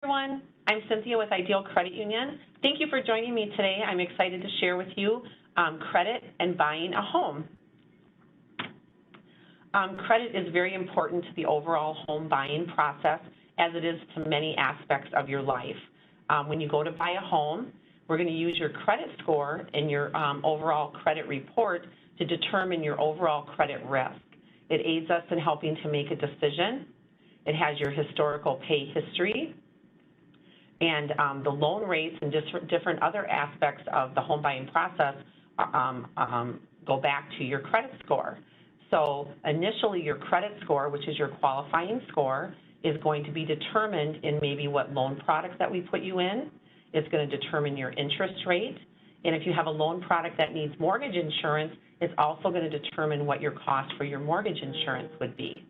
Everyone, I'm Cynthia with Ideal Credit Union. Thank you for joining me today. I'm excited to share with you credit and buying a home. Credit is very important to the overall home buying process as it is to many aspects of your life. When you go to buy a home, we're going to use your credit score and your overall credit report to determine your overall credit risk. It aids us in helping to make a decision. It has your historical pay history and the loan rates and different other aspects of the home buying process go back to your credit score. So initially your credit score, which is your qualifying score, is going to be determined in maybe what loan products that we put you in. It's going to determine your interest rate. And if you have a loan product that needs mortgage insurance, it's also going to determine what your cost for your mortgage insurance would be.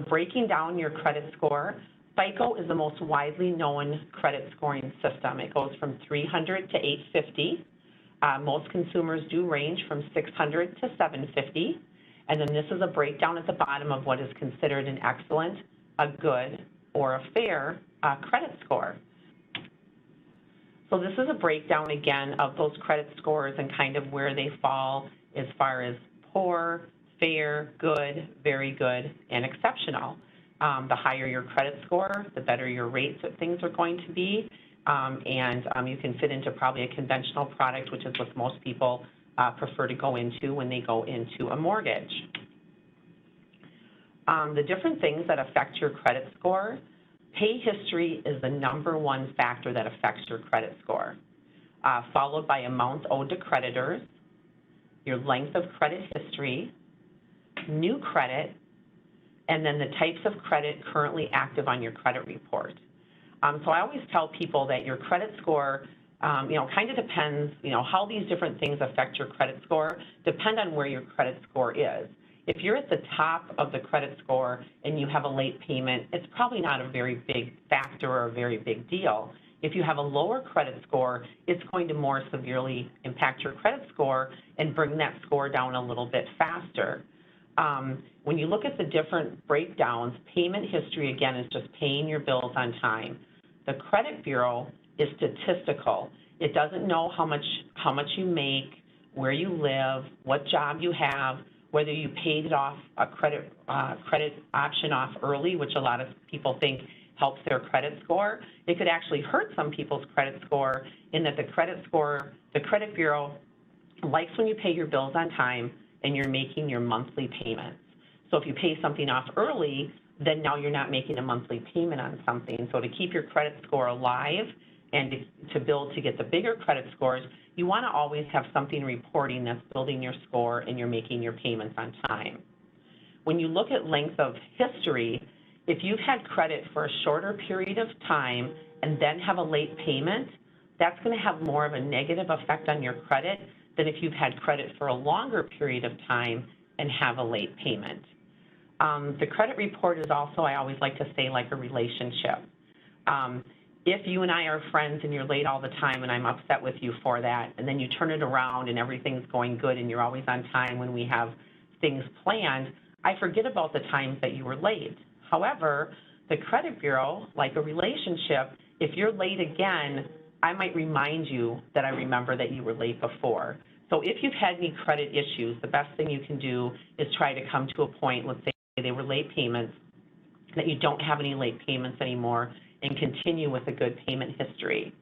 Breaking down your credit score, FICO is the most widely known credit scoring system. It goes from 300 to 850. Most consumers do range from 600 to 750. And then this is a breakdown at the bottom of what is considered an excellent, a good, or a fair credit score. So this is a breakdown, again, of those credit scores and kind of where they fall as far as poor, fair, good, very good, and exceptional. The higher your credit score, the better your rates of things are going to be. You can fit into probably a conventional product, which is what most people prefer to go into when they go into a mortgage. The different things that affect your credit score, pay history is the #1 factor that affects your credit score, followed by amounts owed to creditors, your length of credit history, new credit, and then the types of credit currently active on your credit report. So I always tell people that your credit score, kind of depends, how these different things affect your credit score depend on where your credit score is. If you're at the top of the credit score and you have a late payment, it's probably not a very big factor or a very big deal. If you have a lower credit score, it's going to more severely impact your credit score and bring that score down a little bit faster. When you look at the different breakdowns, payment history, again, is just paying your bills on time. The credit bureau is statistical. It doesn't know how much you make, where you live, what job you have, whether you paid it off a credit option off early, which a lot of people think helps their credit score. It could actually hurt some people's credit score in that the credit bureau likes when you pay your bills on time and you're making your monthly payments. So if you pay something off early, then now you're not making a monthly payment on something. So to keep your credit score alive and to build to get the bigger credit scores, you want to always have something reporting that's building your score and you're making your payments on time. When you look at length of history, if you've had credit for a shorter period of time and then have a late payment, that's going to have more of a negative effect on your credit than if you've had credit for a longer period of time and have a late payment. The credit report is also, I always like to say, like a relationship. If you and I are friends and you're late all the time and I'm upset with you for that, and then you turn it around and everything's going good and you're always on time when we have things planned, I forget about the times that you were late. However, the credit bureau, like a relationship, if you're late again, I might remind you that I remember that you were late before. So if you've had any credit issues, the best thing you can do is try to come to a point, let's say they were late payments, that you don't have any late payments anymore, and continue with a good payment history.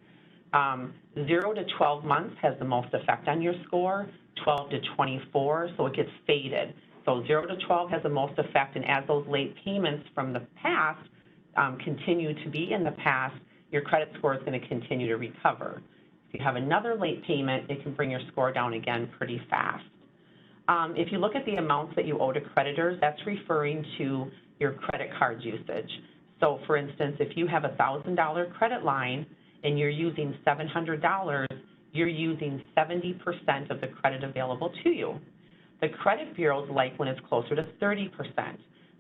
0 to 12 months has the most effect on your score, 12 to 24, so it gets faded. So 0 to 12 has the most effect, and as those late payments from the past continue to be in the past, your credit score is going to continue to recover. If you have another late payment, it can bring your score down again pretty fast. If you look at the amounts that you owe to creditors, that's referring to your credit card usage. So for instance, if you have a $1,000 credit line and you're using $700, you're using 70% of the credit available to you. The credit bureaus like when it's closer to 30%.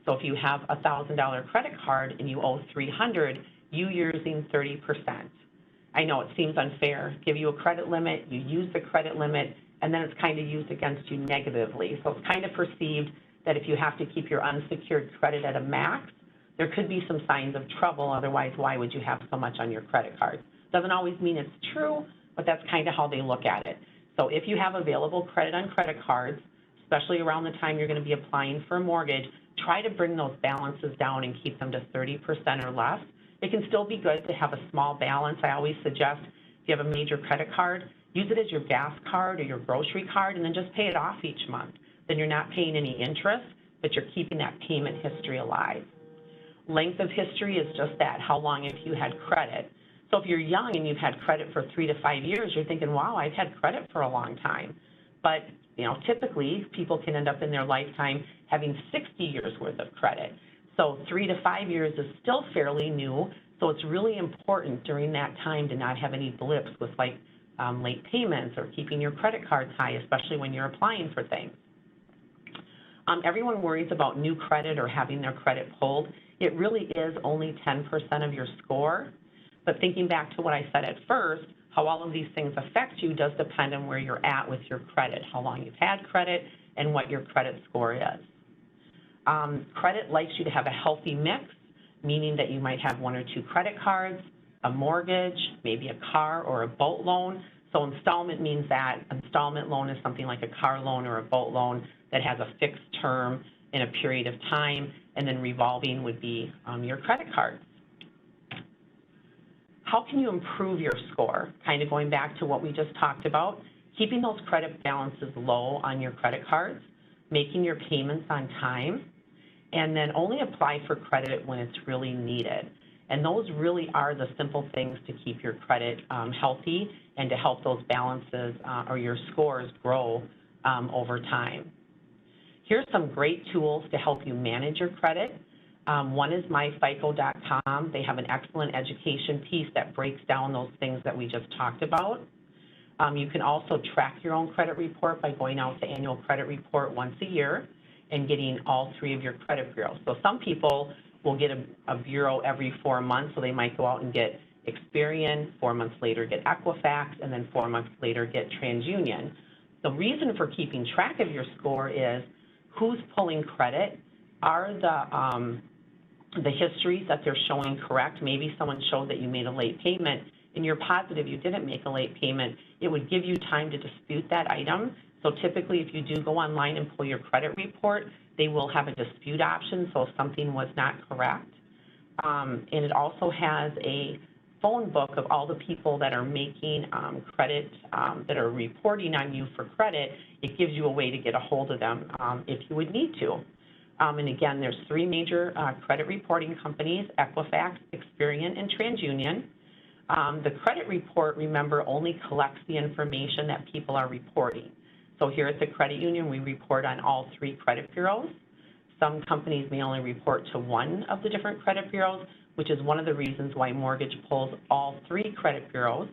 So if you have a $1,000 credit card and you owe $300, you're using 30%. I know it seems unfair. Give you a credit limit, you use the credit limit, and then it's kind of used against you negatively. So it's kind of perceived that if you have to keep your unsecured credit at a max, there could be some signs of trouble. Otherwise, why would you have so much on your credit card? Doesn't always mean it's true, but that's kind of how they look at it. So if you have available credit on credit cards, especially around the time you're going to be applying for a mortgage, try to bring those balances down and keep them to 30% or less. It can still be good to have a small balance. I always suggest if you have a major credit card, use it as your gas card or your grocery card, and then just pay it off each month. Then you're not paying any interest, but you're keeping that payment history alive. Length of history is just that, how long have you had credit. So if you're young and you've had credit for 3 to 5 years, you're thinking, wow, I've had credit for a long time. But typically people can end up in their lifetime having 60 years worth of credit. So 3 to 5 years is still fairly new, so it's really important during that time to not have any blips with late payments or keeping your credit cards high, especially when you're applying for things. Everyone worries about new credit or having their credit pulled. It really is only 10% of your score, but thinking back to what I said at first, how all of these things affect you does depend on where you're at with your credit, how long you've had credit, and what your credit score is. Credit likes you to have a healthy mix, meaning that you might have 1 or 2 credit cards, a mortgage, maybe a car or a boat loan. So installment means that installment loan is something like a car loan or a boat loan that has a fixed term in a period of time, and then revolving would be your credit cards. How can you improve your score? Kind of going back to what we just talked about, keeping those credit balances low on your credit cards, making your payments on time, and then only apply for credit when it's really needed. And those really are the simple things to keep your credit healthy and to help those balances or your scores grow over time. Here's some great tools to help you manage your credit. One is myfico.com. They have an excellent education piece that breaks down those things that we just talked about. You can also track your own credit report by going out to annual credit report once a year and getting all 3 of your credit bureaus. So some people will get a bureau every 4 months, so they might go out and get Experian, 4 months later get Equifax, and then 4 months later get TransUnion. The reason for keeping track of your score is who's pulling credit, are the histories that they're showing correct. Maybe someone showed that you made a late payment and you're positive you didn't make a late payment. It would give you time to dispute that item. So typically if you do go online and pull your credit report, they will have a dispute option, so if something was not correct. And it also has a phone book of all the people that are making credit, that are reporting on you for credit. It gives you a way to get a hold of them if you would need to. And again, there's 3 major credit reporting companies, Equifax, Experian, and TransUnion. The credit report, remember, only collects the information that people are reporting. So here at the credit union, we report on all 3 credit bureaus. Some companies may only report to 1 of the different credit bureaus, which is one of the reasons why mortgage pulls all 3 credit bureaus.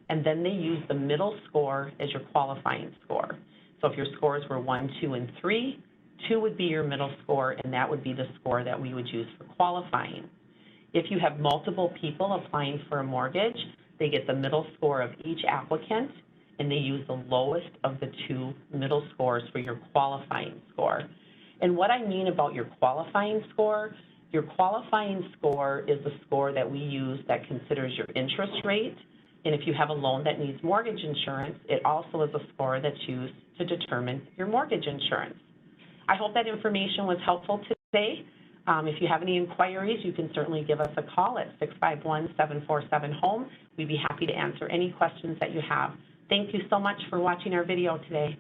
And then they use the middle score as your qualifying score. So if your scores were 1, 2, and 3, 2 would be your middle score, and that would be the score that we would use for qualifying. If you have multiple people applying for a mortgage, they get the middle score of each applicant, and they use the lowest of the 2 middle scores for your qualifying score. And what I mean about your qualifying score is the score that we use that considers your interest rate. And if you have a loan that needs mortgage insurance, it also is a score that's used to determine your mortgage insurance. I hope that information was helpful today. If you have any inquiries, you can certainly give us a call at 651-747-HOME. We'd be happy to answer any questions that you have. Thank you so much for watching our video today.